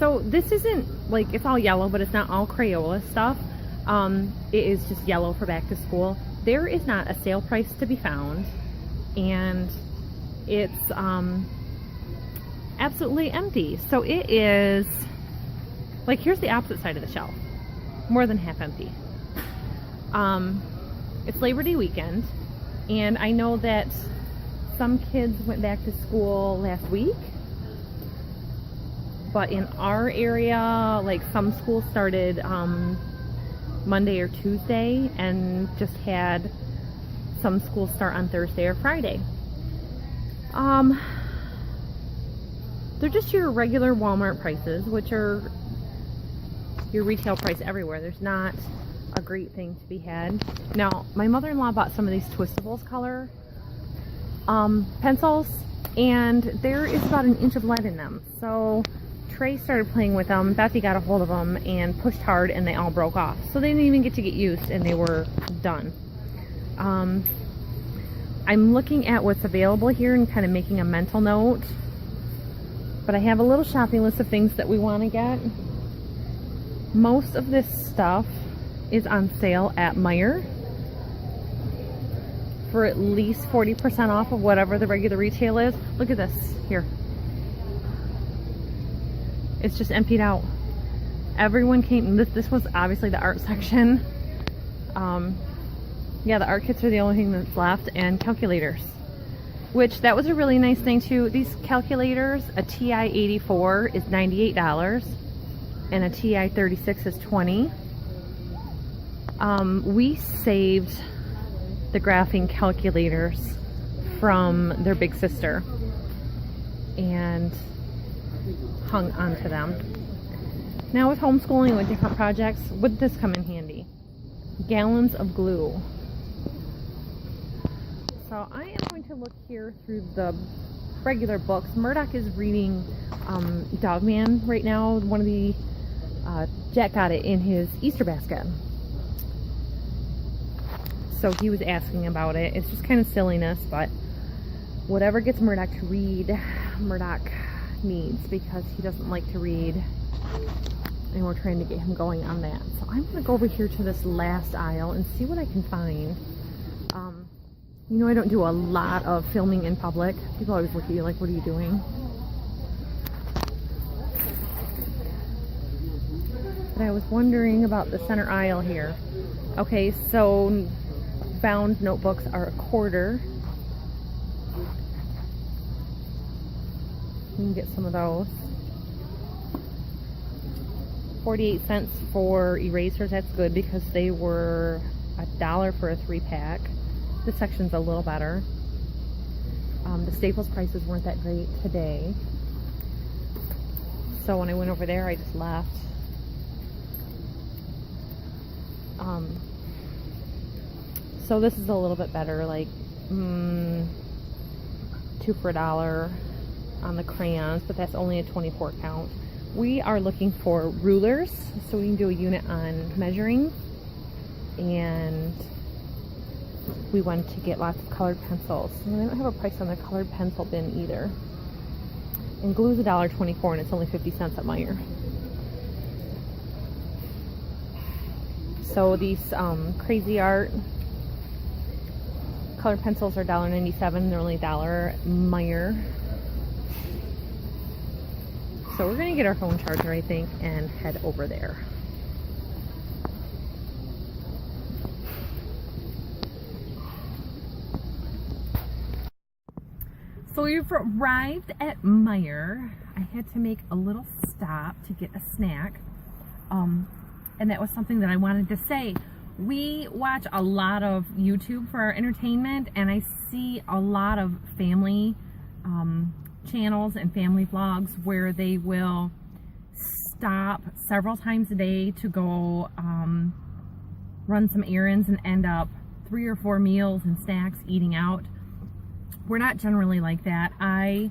So this isn't like, it's all yellow, but it's not all Crayola stuff. It is just yellow for back to school. There is not a sale price to be found, and it's absolutely empty. So it is like, here's the opposite side of the shelf, more than half empty. It's Labor Day weekend, and I know that some kids went back to school last week, but in our area, like, some schools started Monday or Tuesday, and just had some schools start on Thursday or Friday. They're just your regular Walmart prices, which are your retail price everywhere. There's not a great thing to be had. Now, my mother-in-law bought some of these Twistables color pencils, and there is about an inch of lead in them. So Trey started playing with them, Betsy got a hold of them and pushed hard, and they all broke off. So they didn't even get to get used, and they were done. I'm looking at what's available here and kind of making a mental note, but I have a little shopping list of things that we want to get. Most of this stuff is on sale at Meijer for at least 40% off of whatever the regular retail is. Look at this here. It's just emptied out. Everyone came. This was obviously the art section. Yeah, the art kits are the only thing that's left, and calculators, which that was a really nice thing too. These calculators, a TI-84 is $98 and a TI-36 is $20. We saved the graphing calculators from their big sister and hung onto them. Now, with homeschooling, with different projects, would this come in handy? Gallons of glue. So I am going to look here through the regular books. Murdoch is reading Dogman right now. One of the Jack got it in his Easter basket. So he was asking about it. It's just kind of silliness, but whatever gets Murdoch to read, Murdoch needs, because he doesn't like to read, and we're trying to get him going on that. So I'm going to go over here to this last aisle and see what I can find. You know, I don't do a lot of filming in public. People always look at you like, what are you doing? But I was wondering about the center aisle here. Okay, so bound notebooks are $1/4. You can get some of those. 48 cents for erasers. That's good because they were $1 for a 3-pack. This section's a little better. The Staples prices weren't that great today, so when I went over there, I just left. So this is a little bit better, like 2 for $1 on the crayons, but that's only a 24 count. We are looking for rulers, so we can do a unit on measuring, and we want to get lots of colored pencils. And I don't have a price on the colored pencil bin either. And glue's $1.24, and it's only 50 cents at Meijer. So these Crazy Art colored pencils are $1.97. They're only $1 Meijer. So we're gonna get our phone charger, I think, and head over there. So we've arrived at Meijer. I had to make a little stop to get a snack. And that was something that I wanted to say. We watch a lot of YouTube for our entertainment, and I see a lot of family channels and family vlogs where they will stop several times a day to go run some errands and end up 3 or 4 meals and snacks eating out. We're not generally like that. I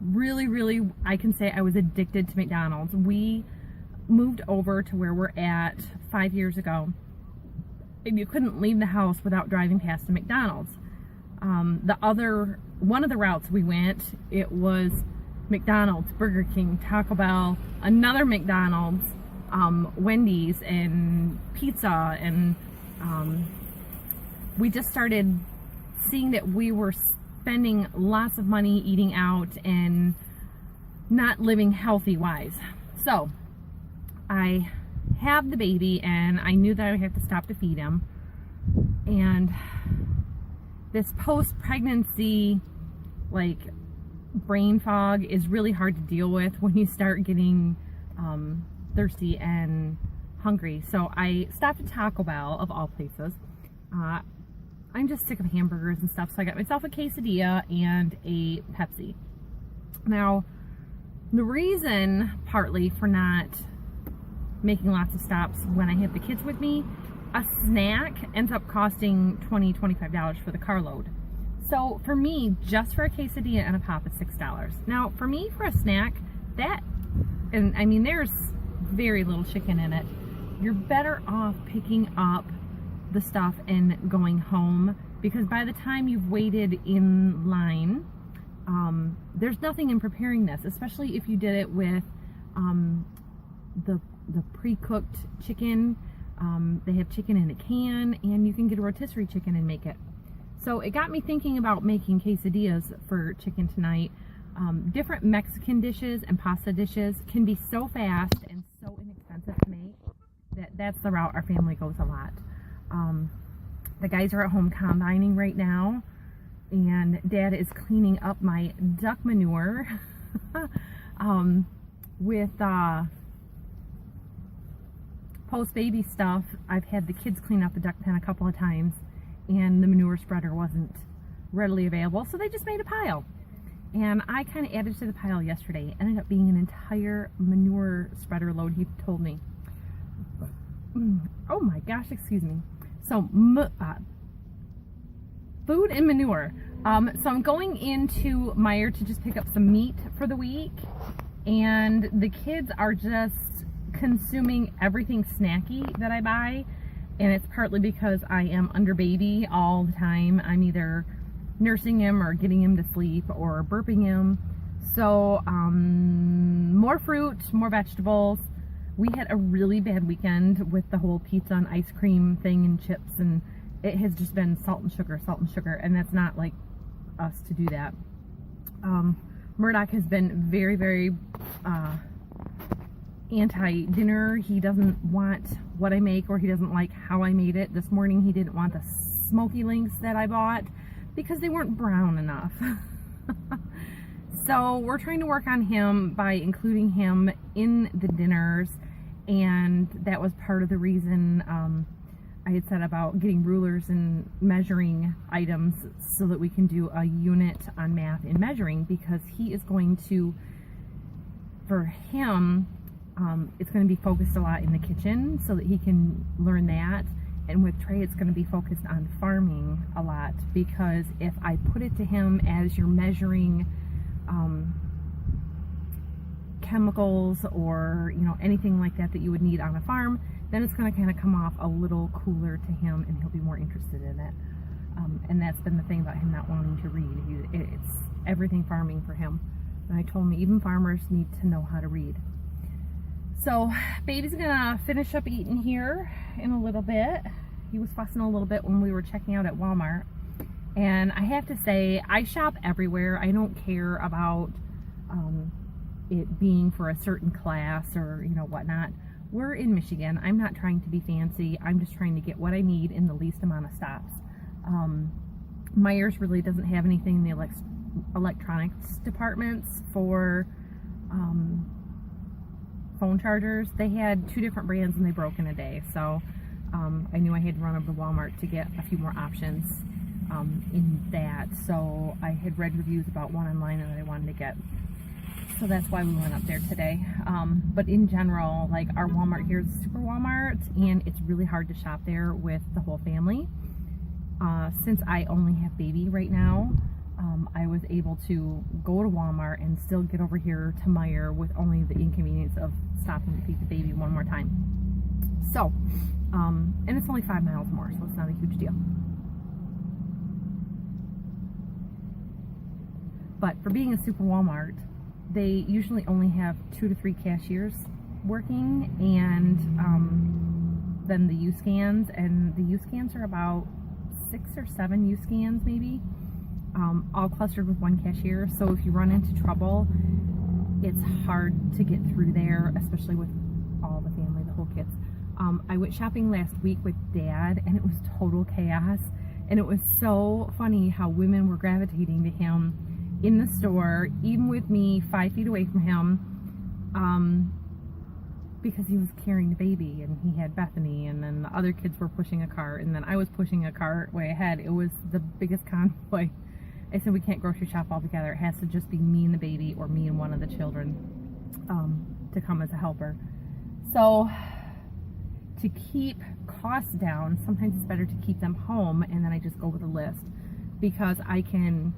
really, I can say I was addicted to McDonald's. We moved over to where we're at 5 years ago, and you couldn't leave the house without driving past a McDonald's. One of the routes we went, it was McDonald's, Burger King, Taco Bell, another McDonald's, Wendy's, and pizza, and we just started seeing that we were spending lots of money eating out and not living healthy wise. So I have the baby, and I knew that I would have to stop to feed him. And this post-pregnancy, like, brain fog is really hard to deal with when you start getting thirsty and hungry. So I stopped at Taco Bell, of all places. I'm just sick of hamburgers and stuff, so I got myself a quesadilla and a Pepsi. Now, the reason partly for not making lots of stops when I have the kids with me, a snack ends up costing $20, $25 for the carload. So for me, just for a quesadilla and a pop is $6. Now, for me, for a snack, that, and I mean, there's very little chicken in it. You're better off picking up the stuff and going home, because by the time you've waited in line, there's nothing in preparing this, especially if you did it with the pre-cooked chicken. They have chicken in a can, and you can get a rotisserie chicken and make it. So it got me thinking about making quesadillas for chicken tonight. Different Mexican dishes and pasta dishes can be so fast and so inexpensive to make that that's the route our family goes a lot. The guys are at home combining right now, and Dad is cleaning up my duck manure with post-baby stuff. I've had the kids clean up the duck pen a couple of times, and the manure spreader wasn't readily available, so they just made a pile. And I kind of added to the pile yesterday. It ended up being an entire manure spreader load, he told me. Oh my gosh, excuse me. So, food and manure. So I'm going into Meijer to just pick up some meat for the week, and the kids are just consuming everything snacky that I buy, and it's partly because I am under baby all the time. I'm either nursing him or getting him to sleep or burping him. So more fruit, more vegetables. We had a really bad weekend with the whole pizza and ice cream thing and chips, and it has just been salt and sugar, and that's not like us to do that. Murdoch has been very, very anti-dinner. He doesn't want what I make, or he doesn't like how I made it. This morning he didn't want the smoky links that I bought because they weren't brown enough. So we're trying to work on him by including him in the dinners, and that was part of the reason I had said about getting rulers and measuring items so that we can do a unit on math and measuring, because he is going to, for him, it's going to be focused a lot in the kitchen so that he can learn that. And with Trey, it's going to be focused on farming a lot, because if I put it to him as you're measuring chemicals or, you know, anything like that that you would need on a farm, then it's going to kind of come off a little cooler to him, and he'll be more interested in it. And that's been the thing about him not wanting to read. It's everything farming for him. And I told him even farmers need to know how to read. So baby's gonna finish up eating here in a little bit. He was fussing a little bit when we were checking out at Walmart. And I have to say, I shop everywhere. I don't care about it being for a certain class or, you know, whatnot. We're in Michigan. I'm not trying to be fancy. I'm just trying to get what I need in the least amount of stops. Meijer's really doesn't have anything in the electronics departments for phone chargers. They had 2 different brands and they broke in a day. So I knew I had to run over to Walmart to get a few more options in that. So I had read reviews about one online that I wanted to get. So that's why we went up there today. But in general, like, our Walmart here is a super Walmart, and it's really hard to shop there with the whole family. Since I only have baby right now, I was able to go to Walmart and still get over here to Meijer with only the inconvenience of stopping to feed the baby one more time. So, and it's only 5 miles more, so it's not a huge deal. But for being a super Walmart, they usually only have 2 to 3 cashiers working, and then the U-scans, and the U-scans are about 6 or 7 U-scans maybe, all clustered with one cashier. So if you run into trouble, it's hard to get through there, especially with all the family, the whole kids. I went shopping last week with Dad, and it was total chaos, and it was so funny how women were gravitating to him in the store, even with me 5 feet away from him, because he was carrying the baby, and he had Bethany, and then the other kids were pushing a cart, and then I was pushing a cart way ahead. It was the biggest convoy. I said, we can't grocery shop all together. It has to just be me and the baby, or me and one of the children, to come as a helper. So to keep costs down, sometimes it's better to keep them home, and then I just go with a list, because I can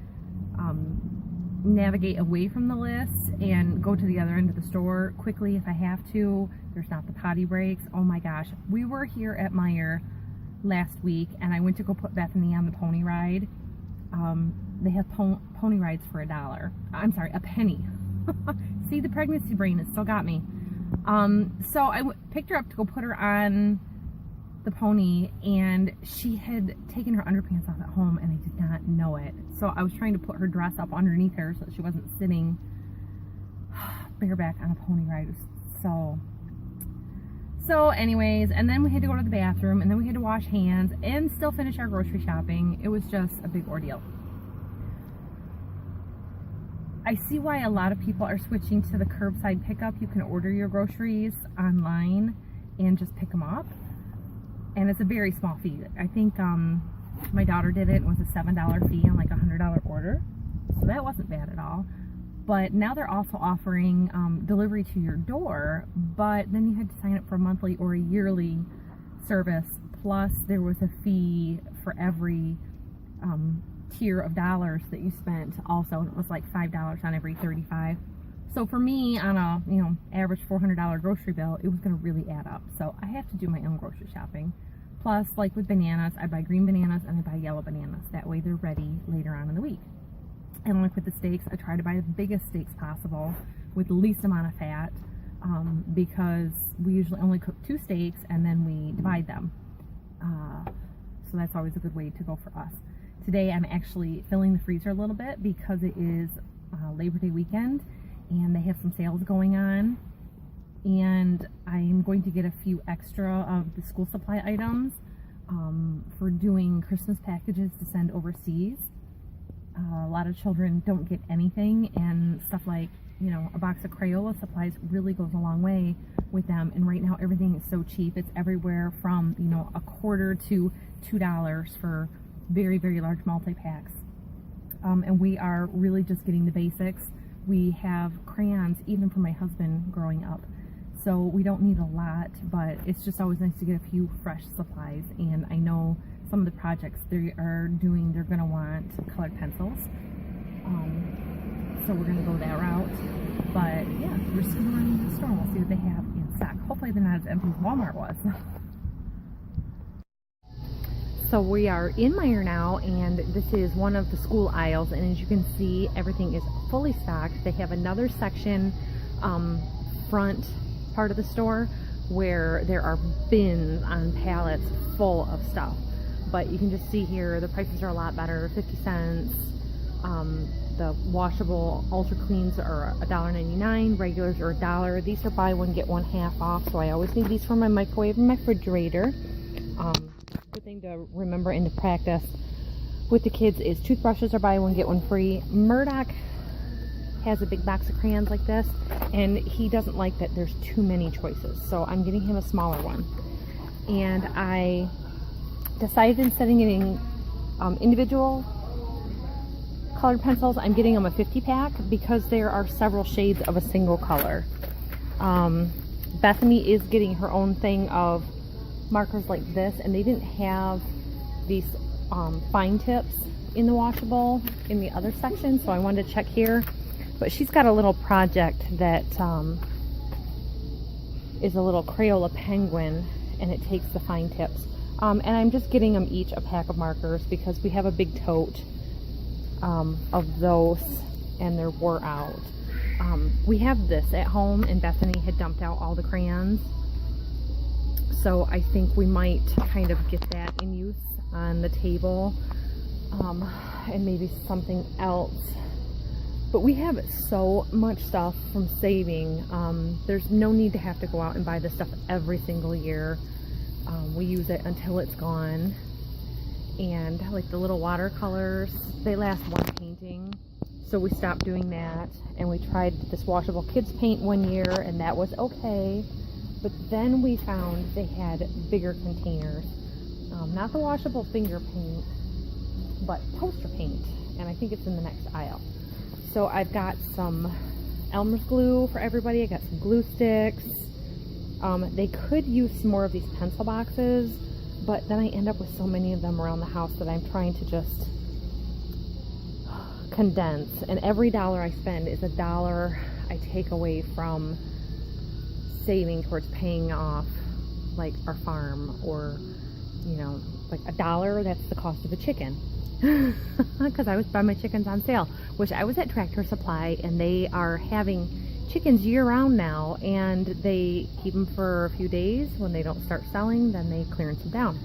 navigate away from the list and go to the other end of the store quickly if I have to. There's not the potty breaks. Oh my gosh, we were here at Meijer last week, and I went to go put Bethany on the pony ride. They have pony rides for $1. I'm sorry, a penny. See, the pregnancy brain has still got me. So I picked her up to go put her on the pony, and she had taken her underpants off at home, and I did not know it. So I was trying to put her dress up underneath her so that she wasn't sitting bareback on a pony ride. It was so anyways, and then we had to go to the bathroom, and then we had to wash hands and still finish our grocery shopping. It was just a big ordeal. I see why a lot of people are switching to the curbside pickup. You can order your groceries online and just pick them up, and it's a very small fee. I think my daughter did it. It was a $7 fee on like a $100 order, so that wasn't bad at all. But now they're also offering delivery to your door, but then you had to sign up for a monthly or a yearly service, plus there was a fee for every tier of dollars that you spent also, and it was like $5 on every 35. So for me, on a average $400 grocery bill, it was going to really add up. So I have to do my own grocery shopping. Plus, like with bananas, I buy green bananas and I buy yellow bananas. That way they're ready later on in the week. And like with the steaks, I try to buy the biggest steaks possible with the least amount of fat, because we usually only cook 2 steaks and then we divide them. So that's always a good way to go for us. Today I'm actually filling the freezer a little bit because it is Labor Day weekend and they have some sales going on, and I'm going to get a few extra of the school supply items for doing Christmas packages to send overseas. A lot of children don't get anything, and stuff like, a box of Crayola supplies really goes a long way with them. And right now everything is so cheap. It's everywhere from, a quarter to $2 for very, very large multi-packs. And we are really just getting the basics. We have crayons, even for my husband growing up. So we don't need a lot, but it's just always nice to get a few fresh supplies. And I know some of the projects they are doing, they're going to want colored pencils. So we're going to go that route. But yeah, we're just going to run into the store and we'll see what they have in stock. Hopefully they're not as empty as Walmart was. So we are in Meijer now, and this is one of the school aisles, and as you can see, everything is fully stocked. They have another section, front part of the store, where there are bins on pallets full of stuff. But you can just see here, the prices are a lot better, 50 cents. The washable Ultra Cleans are $1.99, regulars are $1. These are buy one, get one half off, so I always need these for my microwave and my refrigerator. Good thing to remember and to practice with the kids is toothbrushes are buy one, get one free. Murdoch has a big box of crayons like this, and he doesn't like that there's too many choices, so I'm getting him a smaller one. And I decided instead of getting individual colored pencils, I'm getting them a 50 pack because there are several shades of a single color. Bethany is getting her own thing of markers like this, and they didn't have these fine tips in the washable in the other section, so I wanted to check here. But she's got a little project that is a little Crayola penguin, and it takes the fine tips. And I'm just getting them each a pack of markers because we have a big tote of those and they're wore out. We have this at home, and Bethany had dumped out all the crayons. So I think we might kind of get that in use on the table, and maybe something else. But we have so much stuff from saving. There's no need to have to go out and buy this stuff every single year. We use it until it's gone. And like the little watercolors, they last one painting. So we stopped doing that, and we tried this washable kids paint one year, and that was okay. But then we found they had bigger containers. Not the washable finger paint, but poster paint. And I think it's in the next aisle. So I've got some Elmer's glue for everybody. I got some glue sticks. They could use some more of these pencil boxes, but then I end up with so many of them around the house that I'm trying to just condense. And every dollar I spend is a dollar I take away from saving towards paying off like our farm, or you know, like a dollar, that's the cost of a chicken. Because I was buying my chickens on sale, which I was at Tractor Supply, and they are having chickens year-round now, and they keep them for a few days. When they don't start selling, then they clearance them down.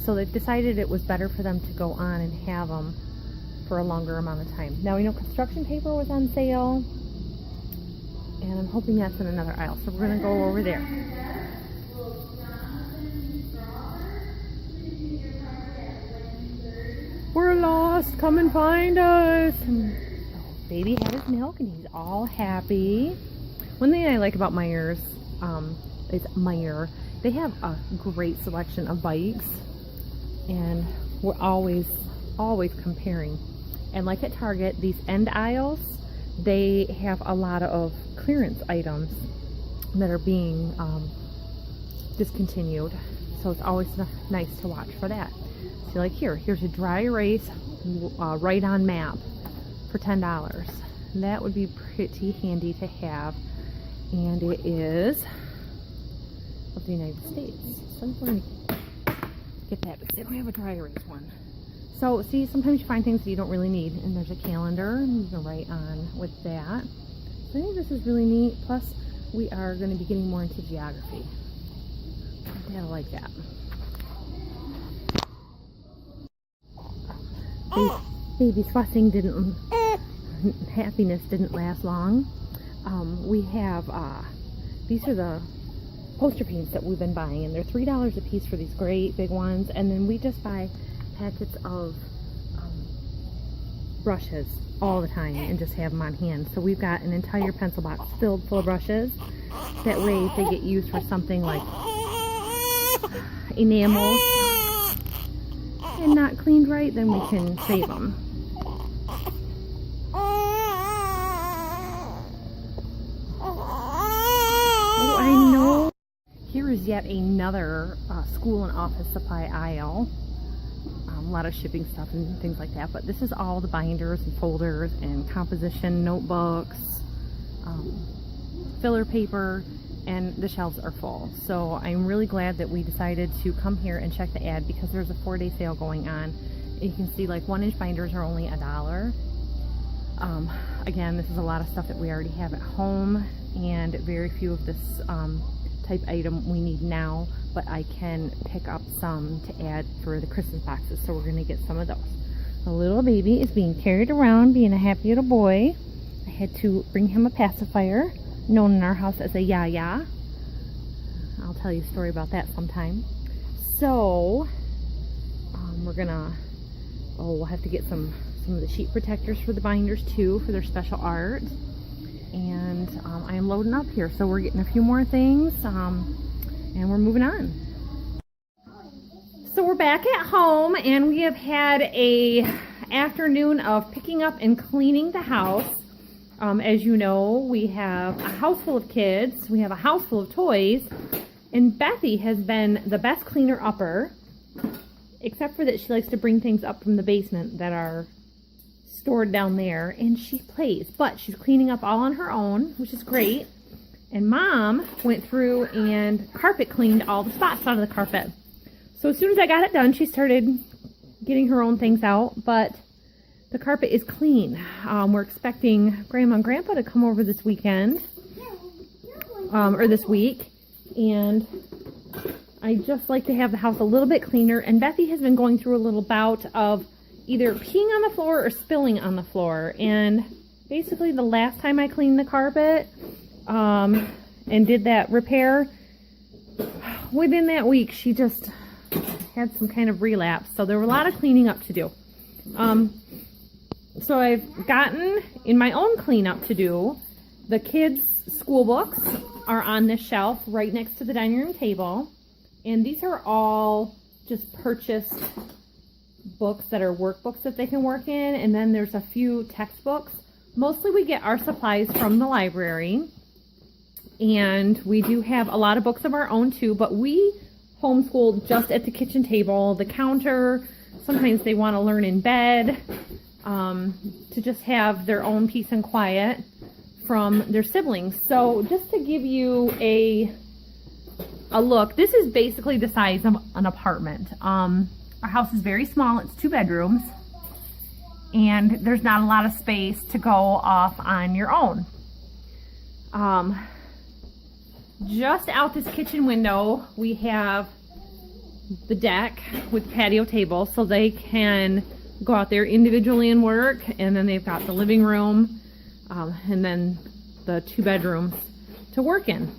So they decided it was better for them to go on and have them for a longer amount of time. Now, you know, construction paper was on sale, and I'm hoping that's in another aisle, so we're going to go over there. We're lost, come and find us. Baby had his milk, and he's all happy. One thing I like about Meijer's, is Meijer. They have a great selection of bikes, and we're always comparing. And like at Target, these end aisles, they have a lot of clearance items that are being discontinued. So it's always nice to watch for that. So like here's a dry erase write-on map for $10. That would be pretty handy to have. And it is of the United States. So we're going to get that, because they don't have a dry erase one. So see, sometimes you find things that you don't really need, and there's a calendar, and you can write on with that. So I think this is really neat. Plus, we are going to be getting more into geography. I like that. Baby's fussing happiness didn't last long. We have, these are the poster paints that we've been buying, and they're $3 a piece for these great big ones. And then we just buy packets of brushes all the time and just have them on hand. So we've got an entire pencil box filled full of brushes. That way, if they get used for something like enamels and not cleaned right, then we can save them. Oh, I know. Here is yet another school and office supply aisle. A lot of shipping stuff and things like that, but this is all the binders and folders and composition notebooks, filler paper, and the shelves are full. So I'm really glad that we decided to come here and check the ad, because there's a 4-day sale going on. You can see like 1-inch binders are only $1. Again, this is a lot of stuff that we already have at home, and very few of this type item we need now, but I can pick up some to add for the Christmas boxes, so we're going to get some of those. The little baby is being carried around, being a happy little boy. I had to bring him a pacifier, known in our house as a yaya. I'll tell you a story about that sometime. So, we're gonna, we'll have to get some of the sheet protectors for the binders too, for their special art. And I am loading up here, so we're getting a few more things, and we're moving on. So we're back at home, and we have had a afternoon of picking up and cleaning the house. As you know, we have a house full of kids, we have a house full of toys, and Bethy has been the best cleaner-upper, except for that she likes to bring things up from the basement that are stored down there, and she plays. But she's cleaning up all on her own, which is great. And Mom went through and carpet cleaned all the spots out of the carpet. So as soon as I got it done, she started getting her own things out. But the carpet is clean. We're expecting Grandma and Grandpa to come over this weekend, or this week, and I just like to have the house a little bit cleaner. And Bethy has been going through a little bout of either peeing on the floor or spilling on the floor. And basically the last time I cleaned the carpet and did that repair, within that week she just had some kind of relapse. So there were a lot of cleaning up to do. So I've gotten in my own cleanup to do. The kids' school books are on this shelf right next to the dining room table. And these are all just purchased books that are workbooks that they can work in. And then there's a few textbooks. Mostly we get our supplies from the library. And we do have a lot of books of our own too. But we homeschool just at the kitchen table, the counter. Sometimes they want to learn in bed, to just have their own peace and quiet from their siblings. So just to give you a look, this is basically the size of an apartment. Our house is very small. It's 2 bedrooms, and there's not a lot of space to go off on your own. Just out this kitchen window, we have the deck with patio table, so they can go out there individually and work. And then they've got the living room, and then the 2 bedrooms to work in.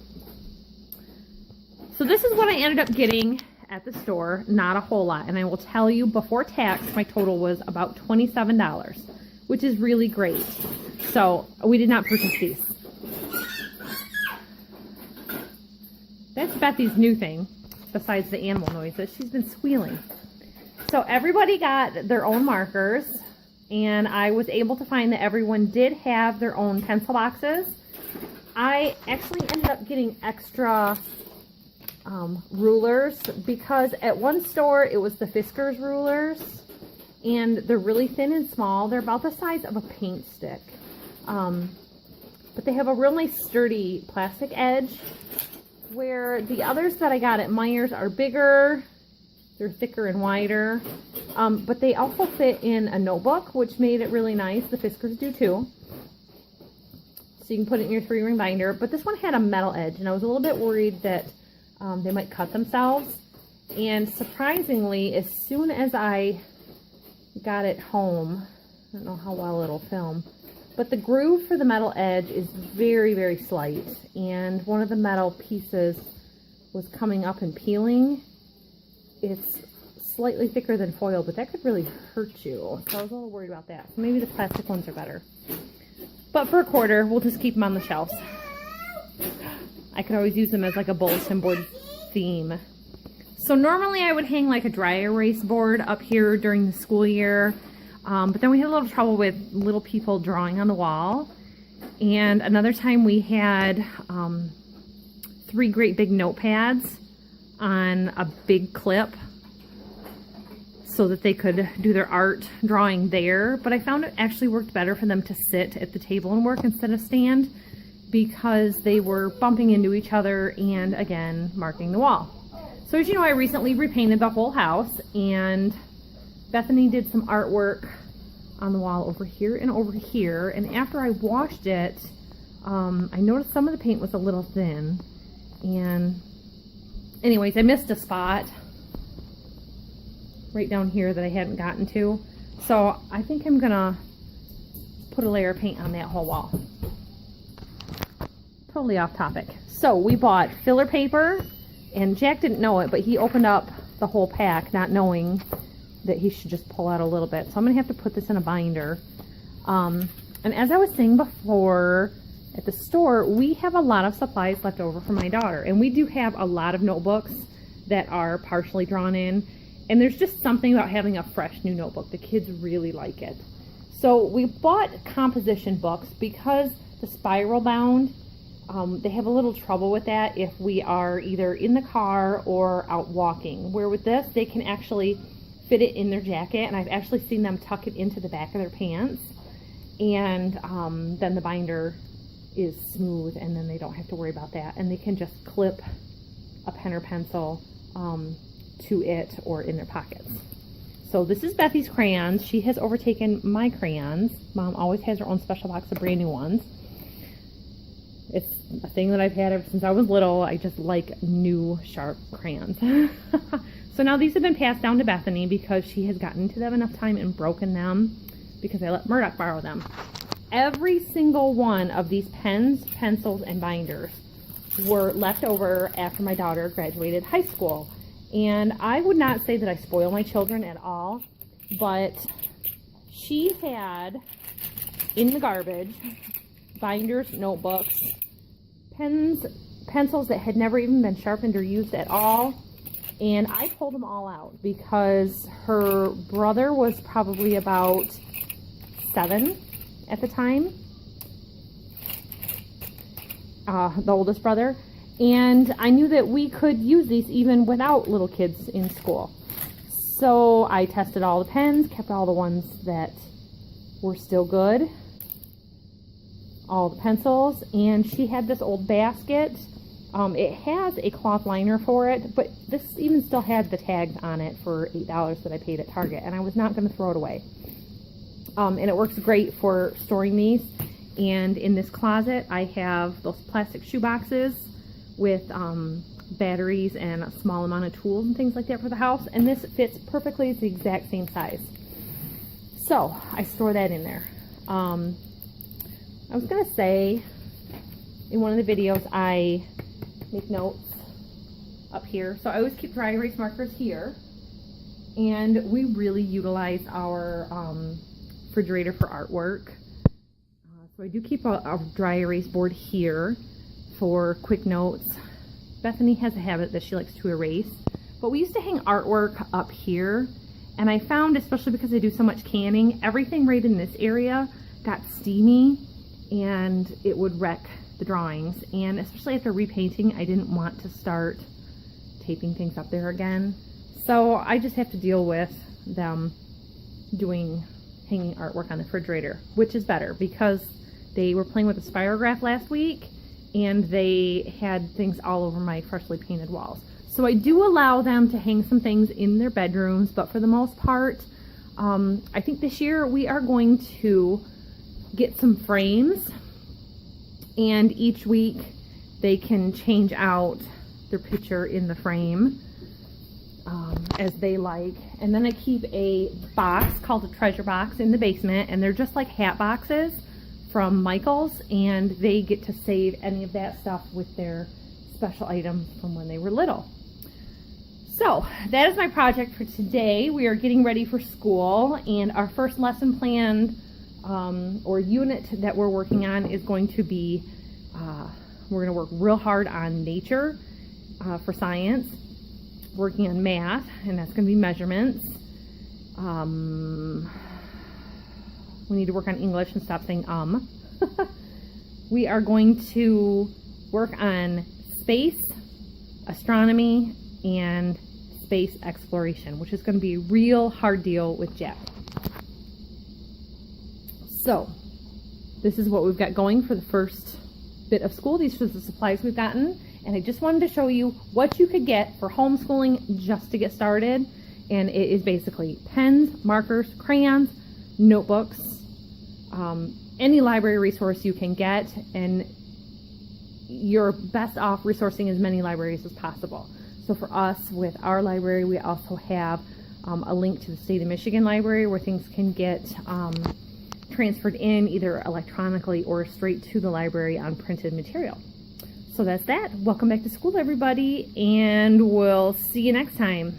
So this is what I ended up getting at the store. Not a whole lot. And I will tell you, before tax, my total was about $27, which is really great. So we did not purchase these. That's Bethy's new thing, besides the animal noises. She's been squealing. So everybody got their own markers, and I was able to find that everyone did have their own pencil boxes. I actually ended up getting extra rulers, because at one store it was the Fiskars rulers, and they're really thin and small. They're about the size of a paint stick, but they have a real nice sturdy plastic edge, where the others that I got at Meijer's are bigger. They're thicker and wider, but they also fit in a notebook, which made it really nice. The Fiskars do too. So you can put it in your 3-ring binder. But this one had a metal edge, and I was a little bit worried that they might cut themselves. And surprisingly, as soon as I got it home, I don't know how well it'll film, but the groove for the metal edge is very, very slight. And one of the metal pieces was coming up and peeling. It's slightly thicker than foil, but that could really hurt you. So I was a little worried about that. So maybe the plastic ones are better. But for $0.25, we'll just keep them on the shelves. I could always use them as like a bulletin board theme. So normally I would hang like a dry erase board up here during the school year. But then we had a little trouble with little people drawing on the wall. And another time we had 3 great big notepads on a big clip so that they could do their art drawing there. But I found it actually worked better for them to sit at the table and work instead of stand, because they were bumping into each other and, again, marking the wall. So as you know, I recently repainted the whole house, and Bethany did some artwork on the wall over here and over here. And after I washed it, I noticed some of the paint was a little thin. And anyways, I missed a spot right down here that I hadn't gotten to. So I think I'm gonna put a layer of paint on that whole wall. Totally off topic. So we bought filler paper, and Jack didn't know it, but he opened up the whole pack not knowing that he should just pull out a little bit. So I'm gonna have to put this in a binder. And as I was saying before, at the store, we have a lot of supplies left over for my daughter, and we do have a lot of notebooks that are partially drawn in, and there's just something about having a fresh new notebook. The kids really like it. So we bought composition books because the spiral bound, they have a little trouble with that if we are either in the car or out walking, where with this they can actually fit it in their jacket, and I've actually seen them tuck it into the back of their pants, and then the binder is smooth, and then they don't have to worry about that, and they can just clip a pen or pencil to it or in their pockets. So this is Bethy's crayons. She has overtaken my crayons. Mom always has her own special box of brand new ones. It's a thing that I've had ever since I was little. I just like new, sharp crayons. So now these have been passed down to Bethany because she has gotten to them enough time and broken them because I let Murdoch borrow them. Every single one of these pens, pencils, and binders were left over after my daughter graduated high school. And I would not say that I spoil my children at all, but she had in the garbage binders, notebooks, pens, pencils that had never even been sharpened or used at all. And I pulled them all out because her brother was probably about 7 at the time, the oldest brother. And I knew that we could use these even without little kids in school. So I tested all the pens, kept all the ones that were still good, all the pencils, and she had this old basket. It has a cloth liner for it, but this even still had the tags on it for $8 that I paid at Target, and I was not going to throw it away. And it works great for storing these. And in this closet, I have those plastic shoe boxes with batteries and a small amount of tools and things like that for the house. And this fits perfectly. It's the exact same size. So I store that in there. I was going to say, in one of the videos, I make notes up here. So I always keep dry erase markers here. And we really utilize our refrigerator for artwork. So I do keep a dry erase board here for quick notes. Bethany has a habit that she likes to erase. But we used to hang artwork up here. And I found, especially because I do so much canning, everything right in this area got steamy and it would wreck the drawings. And especially after repainting, I didn't want to start taping things up there again. So I just have to deal with them hanging artwork on the refrigerator, which is better because they were playing with a spirograph last week and they had things all over my freshly painted walls. So I do allow them to hang some things in their bedrooms, but for the most part, I think this year we are going to get some frames, and each week they can change out their picture in the frame as they like. And then I keep a box called a treasure box in the basement, and they're just like hat boxes from Michael's, and they get to save any of that stuff with their special items from when they were little. So that is my project for today. We are getting ready for school, and our first lesson plan or unit that we're working on is going to be, we're going to work real hard on nature for science, working on math, and that's going to be measurements. We need to work on English and stop saying We are going to work on space, astronomy, and space exploration, which is going to be a real hard deal with Jack. So this is what we've got going for the first bit of school. These are the supplies we've gotten, and I just wanted to show you what you could get for homeschooling just to get started. And it is basically pens, markers, crayons, notebooks, any library resource you can get, and you're best off resourcing as many libraries as possible. So for us, with our library, we also have a link to the state of Michigan library where things can get transferred in either electronically or straight to the library on printed material. So that's that. Welcome back to school, everybody, and we'll see you next time.